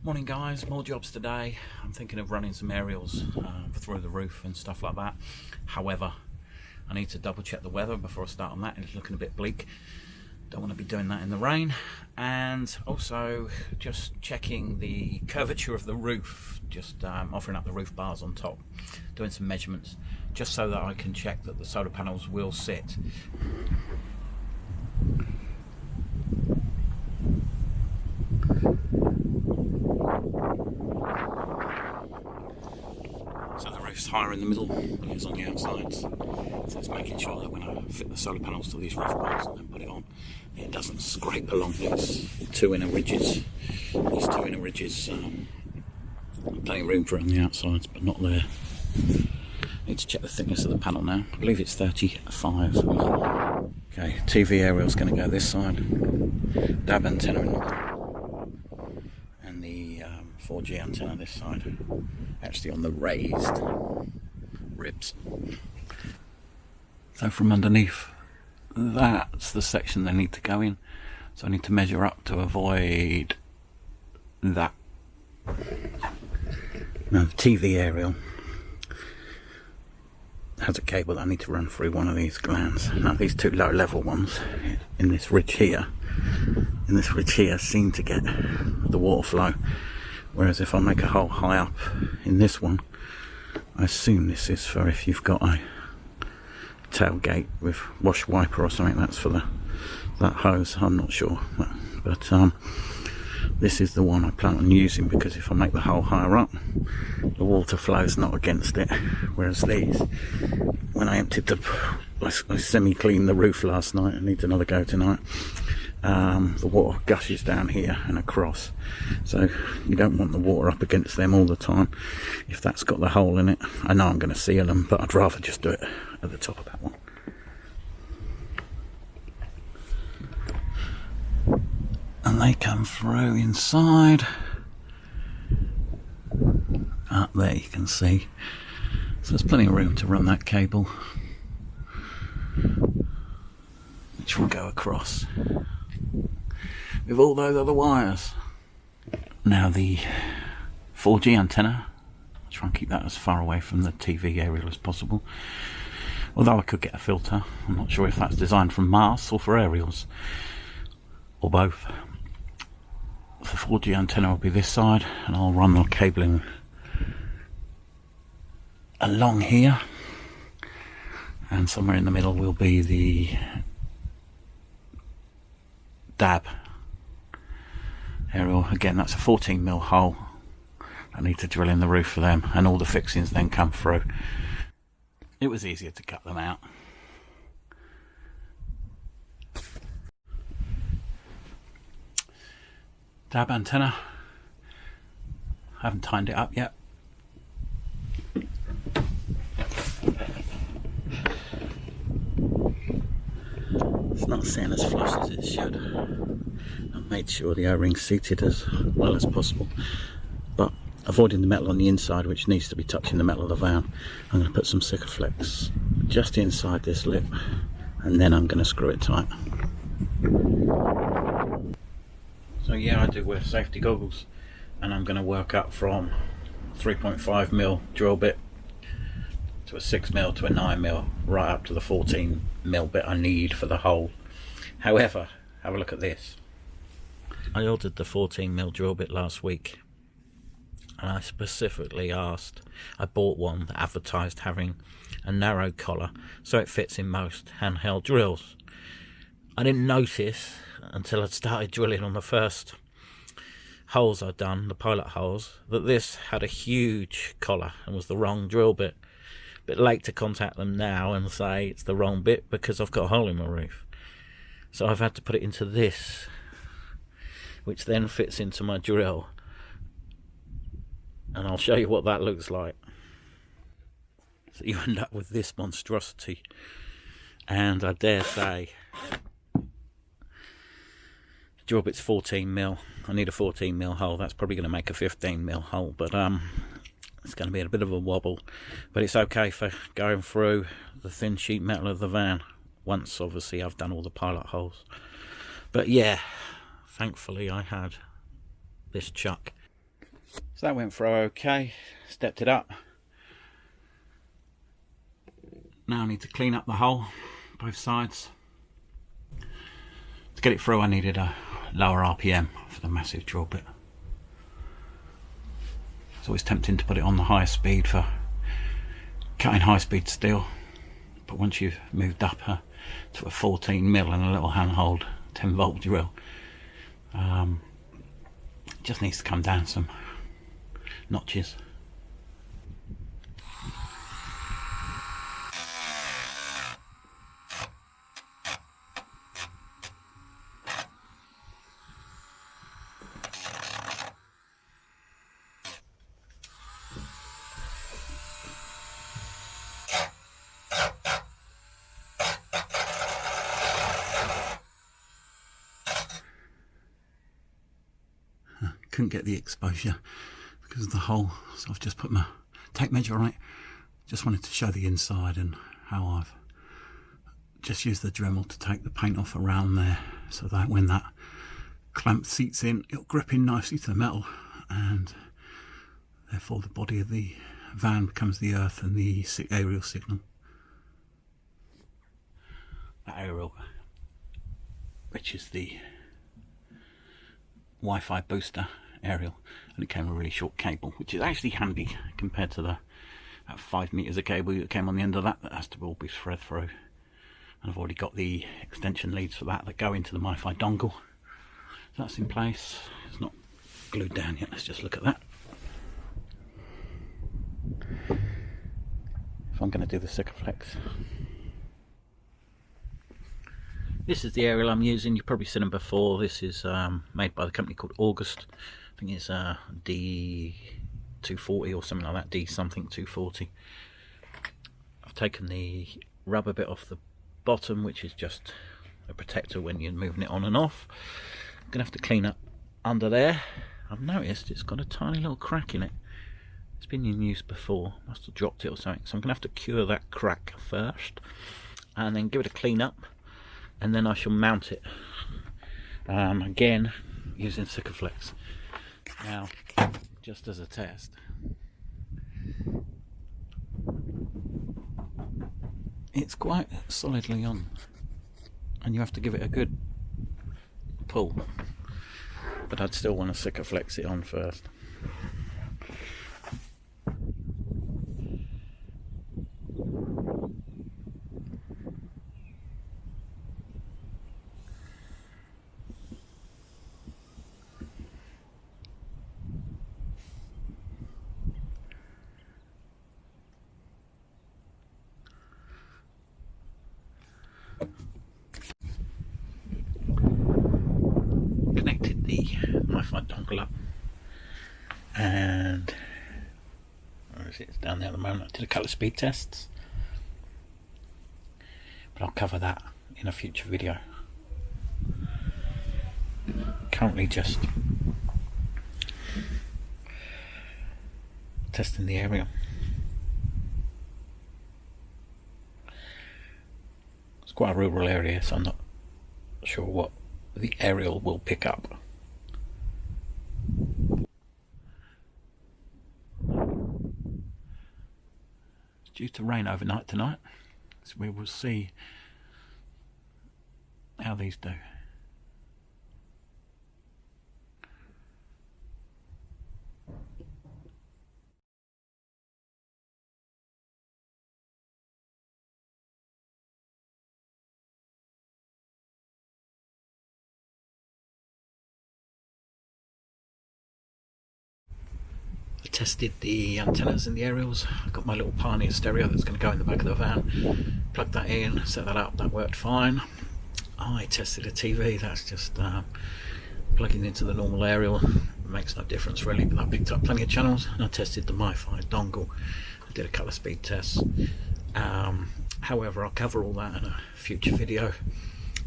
Morning guys, more jobs today. I'm thinking of running some aerials through the roof and stuff like that. However, I need to double check the weather before I start on that. It's looking a bit bleak. Don't want to be doing that in the rain. And also just checking the curvature of the roof, just offering up the roof bars on top, doing some measurements just so that I can check that the solar panels will sit. So the roof's higher in the middle than it is on the outsides, so it's making sure that when I fit the solar panels to these roof bars and then put it on, it doesn't scrape along these two inner ridges. These two inner ridges, plenty of room for it on the outsides, but not there. Need to check the thickness of the panel now. I believe it's 35. Okay, TV aerial's going to go this side, dab antenna in the middle, and the 4G antenna this side, actually on the raised ribs. So from underneath, that's the section they need to go in. So I need to measure up to avoid that. Now the TV aerial has a cable that I need to run through one of these glands. Now these two low level ones in this ridge here, seem to get the water flow. Whereas if I make a hole high up in this one, I assume this is for if you've got a tailgate with wash wiper or something, that's for that hose. I'm not sure, but this is the one I plan on using, because if I make the hole higher up, the water flows not against it. Whereas these, when I emptied I semi-cleaned the roof last night, I need another go tonight. The water gushes down here and across, so you don't want the water up against them all the time. If that's got the hole in it, I know I'm going to seal them, but I'd rather just do it at the top of that one. And they come through inside. Up there you can see, so there's plenty of room to run that cable, which will go across with all those other wires. Now the 4G antenna, I'll try and keep that as far away from the TV aerial as possible, although I could get a filter. I'm not sure if that's designed for masts or for aerials, or both. The 4G antenna will be this side, and I'll run the cabling along here, and somewhere in the middle will be the DAB aerial. Again, that's a 14mm hole. I need to drill in the roof for them, and all the fixings then come through. It was easier to cut them out. DAB antenna, I haven't tightened it up yet. It's not sitting as flush as it should. I've made sure the O-ring's seated as well as possible, but avoiding the metal on the inside, which needs to be touching the metal of the van, I'm going to put some Sikaflex just inside this lip, and then I'm going to screw it tight. So yeah, I do wear safety goggles, and I'm going to work up from 3.5mm drill bit to a 6mm to a 9mm, right up to the 14mm bit I need for the hole. However, have a look at this. I ordered the 14mm drill bit last week, and I specifically asked, I bought one that advertised having a narrow collar so it fits in most handheld drills. I didn't notice until I'd started drilling on the first holes I'd done, the pilot holes, that this had a huge collar and was the wrong drill bit. Bit late to contact them now and say it's the wrong bit because I've got a hole in my roof. So I've had to put it into this, which then fits into my drill, and I'll show you what that looks like. So you end up with this monstrosity, and I dare say drill bit's 14mm. I need a 14mm hole. That's probably going to make a 15mm hole, but it's going to be a bit of a wobble, but it's okay for going through the thin sheet metal of the van once obviously I've done all the pilot holes. But yeah, thankfully I had this chuck. So that went through okay, stepped it up. Now I need to clean up the hole, both sides. To get it through I needed a lower RPM for the massive drill bit. It's always tempting to put it on the highest speed for cutting high speed steel, but once you've moved up to a 14mm and a little handhold 10-volt drill, it just needs to come down some notches. Couldn't get the exposure because of the hole, so I've just put my tape measure on it. Just wanted to show the inside and how I've just used the Dremel to take the paint off around there, so that when that clamp seats in, it'll grip in nicely to the metal, and therefore the body of the van becomes the earth and the aerial signal. That aerial, which is the Wi-Fi booster aerial, and it came with a really short cable, which is actually handy compared to the 5 meters of cable that came on the end of that has to all be thread through. And I've already got the extension leads for that go into the Wi-Fi dongle. So that's in place. It's not glued down yet. Let's just look at that. If I'm going to do the Sikaflex. This is the aerial I'm using. You've probably seen them before. This is made by the company called August. I think it's D240 or something like that, D something 240. I've taken the rubber bit off the bottom, which is just a protector when you're moving it on and off. I'm going to have to clean up under there. I've noticed it's got a tiny little crack in it. It's been in use before. Must have dropped it or something. So I'm going to have to cure that crack first and then give it a clean up. And then I shall mount it again using Sikaflex. Now, just as a test, it's quite solidly on, and you have to give it a good pull, but I'd still want to Sikaflex it on first. Connected the Wi-Fi dongle up, and where is it? It's down there at the moment. I did a couple of speed tests, but I'll cover that in a future video. Currently just testing the area. It's quite a rural area, so I'm not sure what the aerial will pick up. It's due to rain overnight tonight, so we will see how these do. I tested the antennas in the aerials. I've got my little Pioneer stereo that's going to go in the back of the van. Plugged that in, set that up, that worked fine. I tested a TV, that's just plugging into the normal aerial. It makes no difference really, but that picked up plenty of channels. And I tested the Wi-Fi dongle. I did a couple of speed tests. However, I'll cover all that in a future video.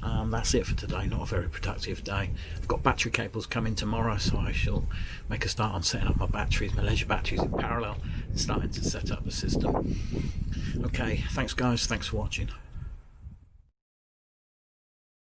That's it for today. Not a very productive day. I've got battery cables coming tomorrow, so I shall make a start on setting up my batteries, my leisure batteries in parallel, and starting to set up the system. Okay, thanks guys, thanks for watching.